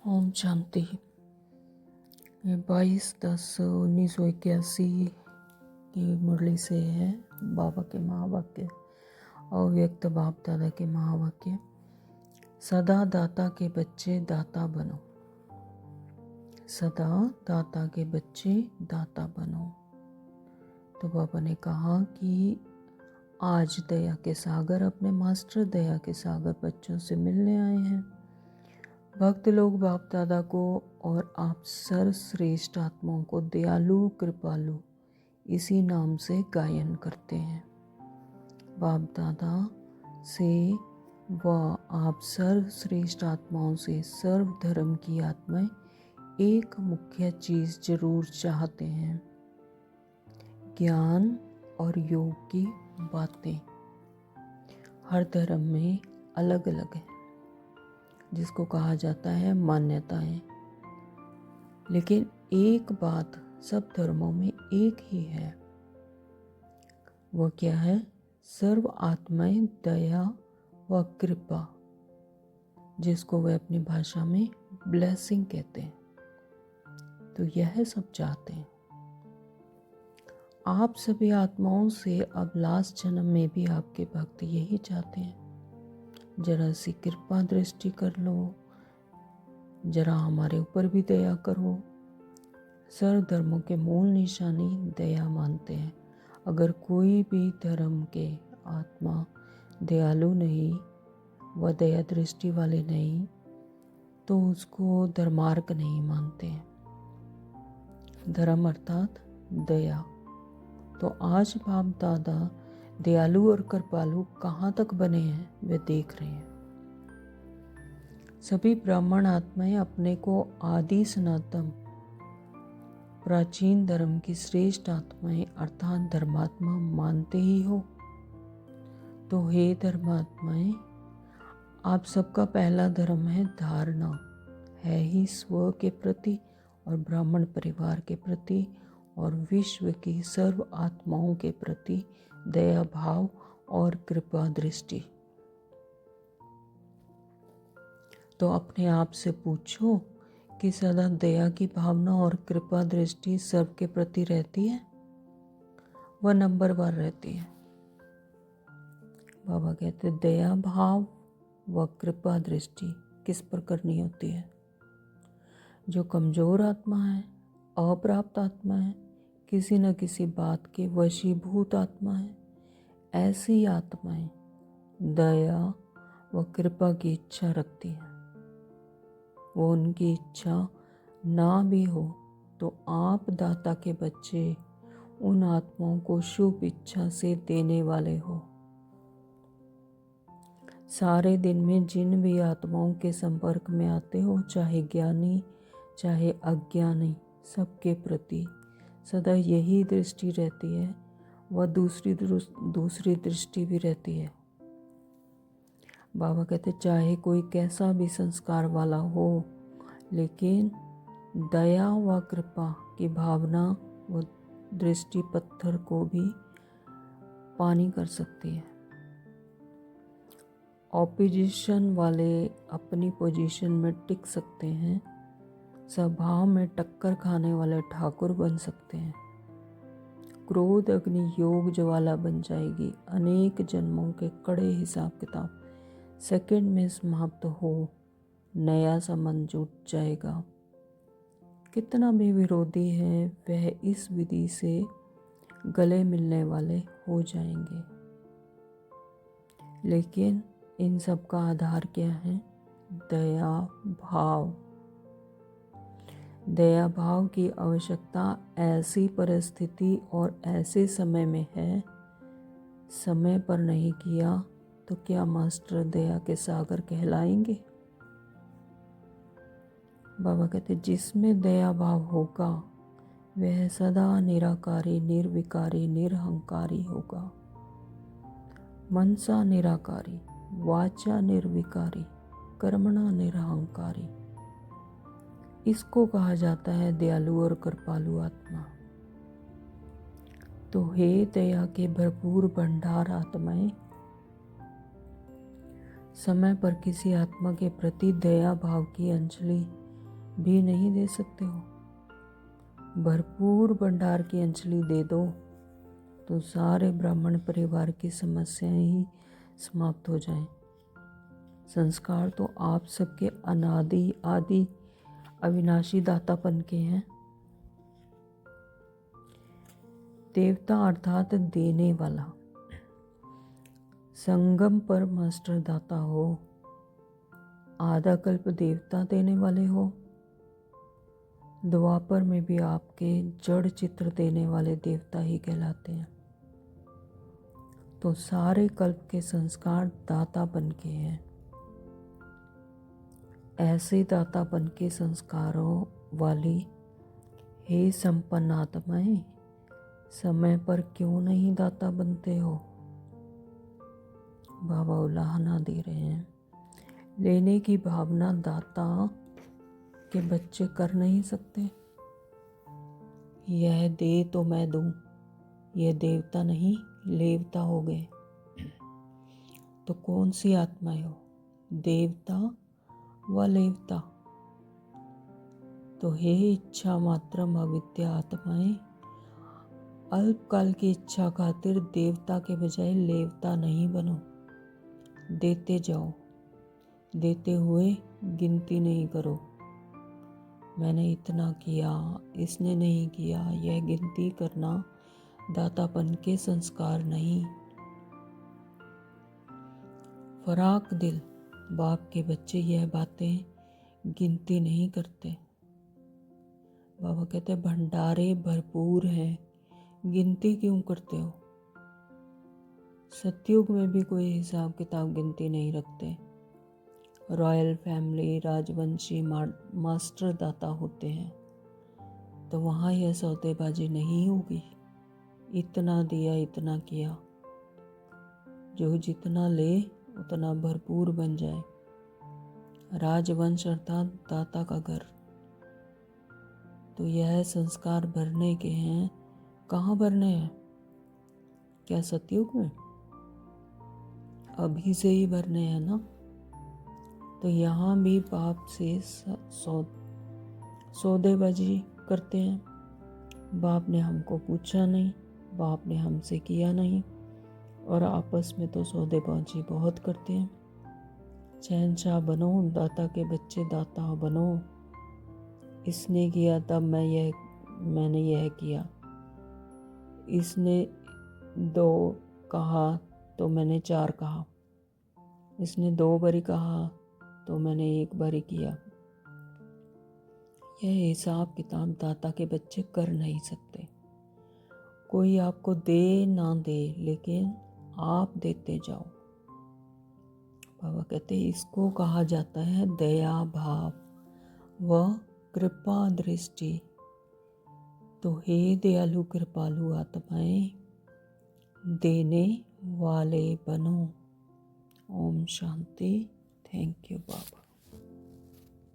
ओम शांति। ये 22/10/1981 की मुरली से है। बाबा के महावाक्य, अव्यक्त बाप दादा के महावाक्य। सदा दाता के बच्चे दाता बनो, सदा दाता के बच्चे दाता बनो। तो बाबा ने कहा कि आज दया के सागर, अपने मास्टर दया के सागर बच्चों से मिलने आए हैं। भक्त लोग बाप दादा को और आप सर्वश्रेष्ठ आत्माओं को दयालु कृपालु इसी नाम से गायन करते हैं। बाप दादा से व आप सर्वश्रेष्ठ आत्माओं से सर्व धर्म की आत्माएं एक मुख्य चीज जरूर चाहते हैं, ज्ञान और योग की बातें। हर धर्म में अलग अलग है, जिसको कहा जाता है मान्यताएं, लेकिन एक बात सब धर्मों में एक ही है। वह क्या है? सर्व आत्माएं दया व कृपा, जिसको वे अपनी भाषा में ब्लेसिंग कहते हैं। तो यह सब चाहते हैं। आप सभी आत्माओं से अब लास्ट जन्म में भी आपके भक्त यही चाहते हैं, जरा सी कृपा दृष्टि कर लो, जरा हमारे ऊपर भी दया करो। सर्व धर्मों के मूल निशानी दया मानते हैं। अगर कोई भी धर्म के आत्मा दयालु नहीं व दया दृष्टि वाले नहीं, तो उसको धर्मार्क नहीं मानते हैं। धर्म अर्थात दया। तो आज बाप दादा दयालु और कृपालु कहाँ तक बने हैं वे देख रहे हैं। सभी ब्राह्मण आत्माएं अपने को आदि सनातन प्राचीन धर्म की श्रेष्ठ आत्माएं अर्थात धर्मात्मा मानते ही हो। तो हे धर्मात्माएं, आप सबका पहला धर्म है धारणा, है ही स्व के प्रति और ब्राह्मण परिवार के प्रति और विश्व की सर्व आत्माओं के प्रति दया भाव और कृपा दृष्टि। तो अपने आप से पूछो कि सदा दया की भावना और कृपा दृष्टि सबके प्रति रहती है? वह नंबरवार रहती है। बाबा कहते दया भाव व कृपा दृष्टि किस पर करनी होती है? जो कमजोर आत्मा है, अप्राप्त आत्मा है, किसी न किसी बात के वशीभूत आत्मा है, ऐसी आत्माएं दया व कृपा की इच्छा रखती हैं। वो उनकी इच्छा ना भी हो तो आप दाता के बच्चे उन आत्माओं को शुभ इच्छा से देने वाले हो। सारे दिन में जिन भी आत्माओं के संपर्क में आते हो, चाहे ज्ञानी चाहे अज्ञानी, सबके प्रति सदा यही दृष्टि रहती है। वह दूसरी दृष्टि भी रहती है। बाबा कहते चाहे कोई कैसा भी संस्कार वाला हो, लेकिन दया व कृपा की भावना व दृष्टि पत्थर को भी पानी कर सकती है। ऑपोजिशन वाले अपनी पोजीशन में टिक सकते हैं, स्वभाव में टक्कर खाने वाले ठाकुर बन सकते हैं। क्रोध अग्नि योग ज्वाला बन जाएगी। अनेक जन्मों के कड़े हिसाब किताब सेकंड में समाप्त हो, नया संबंध जुट जाएगा। कितना भी विरोधी है वह इस विधि से गले मिलने वाले हो जाएंगे। लेकिन इन सब का आधार क्या है? दया भाव। दया भाव की आवश्यकता ऐसी परिस्थिति और ऐसे समय में है। समय पर नहीं किया तो क्या मास्टर दया के सागर कहलाएंगे? बाबा कहते जिसमें दया भाव होगा वह सदा निराकारी निर्विकारी निरहंकारी होगा। मनसा निराकारी, वाचा निर्विकारी, कर्मणा निरहंकारी। इसको कहा जाता है दयालु और कृपालु आत्मा। तो हे दया के भरपूर भंडार आत्माएं, समय पर किसी आत्मा के प्रति दया भाव की अंजलि भी नहीं दे सकते हो, भरपूर भंडार की अंजलि दे दो तो सारे ब्राह्मण परिवार की समस्याएं ही समाप्त हो जाएं। संस्कार तो आप सबके अनादि आदि अविनाशी दातापन के हैं। देवता अर्थात देने वाला, संगम पर मास्टर दाता हो, आधा कल्प देवता देने वाले हो, द्वापर में भी आपके जड़ चित्र देने वाले देवता ही कहलाते हैं। तो सारे कल्प के संस्कार दाता बन के हैं। ऐसे दाता बन के संस्कारों वाली हे संपन्न आत्माएं, समय पर क्यों नहीं दाता बनते हो? बाबा उलाहना दे रहे हैं। लेने की भावना दाता के बच्चे कर नहीं सकते। यह दे तो मैं दूं, यह देवता नहीं लेवता हो गए। तो कौन सी आत्माएं हो, देवता व लेवता? तो हे इच्छा मात्रम अविद्या आत्माएं, अल्पकाल की इच्छा खातिर देवता के बजाय लेवता नहीं बनो। देते जाओ, देते हुए गिनती नहीं करो, मैंने इतना किया, इसने नहीं किया। यह गिनती करना दातापन के संस्कार नहीं। फराक दिल बाप के बच्चे यह बातें गिनती नहीं करते। बाबा कहते भंडारे भरपूर हैं, गिनती क्यों करते हो? सतयुग में भी कोई हिसाब किताब गिनती नहीं रखते। रॉयल फैमिली राजवंशी मास्टर दाता होते हैं, तो वहाँ यह सौदेबाजी नहीं होगी। इतना दिया, इतना किया, जो जितना ले उतना भरपूर बन जाए। राजवंश अर्थात दाता का घर। तो यह संस्कार भरने के हैं। कहाँ भरने हैं? क्या सतयुग में? अभी से ही भरने हैं ना। तो यहाँ भी बाप से सौदेबाजी करते हैं। बाप ने हमको पूछा नहीं, बाप ने हमसे किया नहीं, और आपस में तो सौदेबाजी बहुत करते हैं। शहंशाह बनो, दाता के बच्चे दाता बनो। इसने किया तब मैंने यह किया, इसने 2 कहा तो मैंने 4 कहा, इसने 2 बारी कहा तो मैंने 1 बारी किया। यह हिसाब किताब दाता के बच्चे कर नहीं सकते। कोई आपको दे ना दे, लेकिन आप देते जाओ। बाबा कहते हैं इसको कहा जाता है दया भाव व कृपा दृष्टि। तो हे दयालु कृपालु आत्माएं, देने वाले बनो। ओम शांति। Thank you Baba.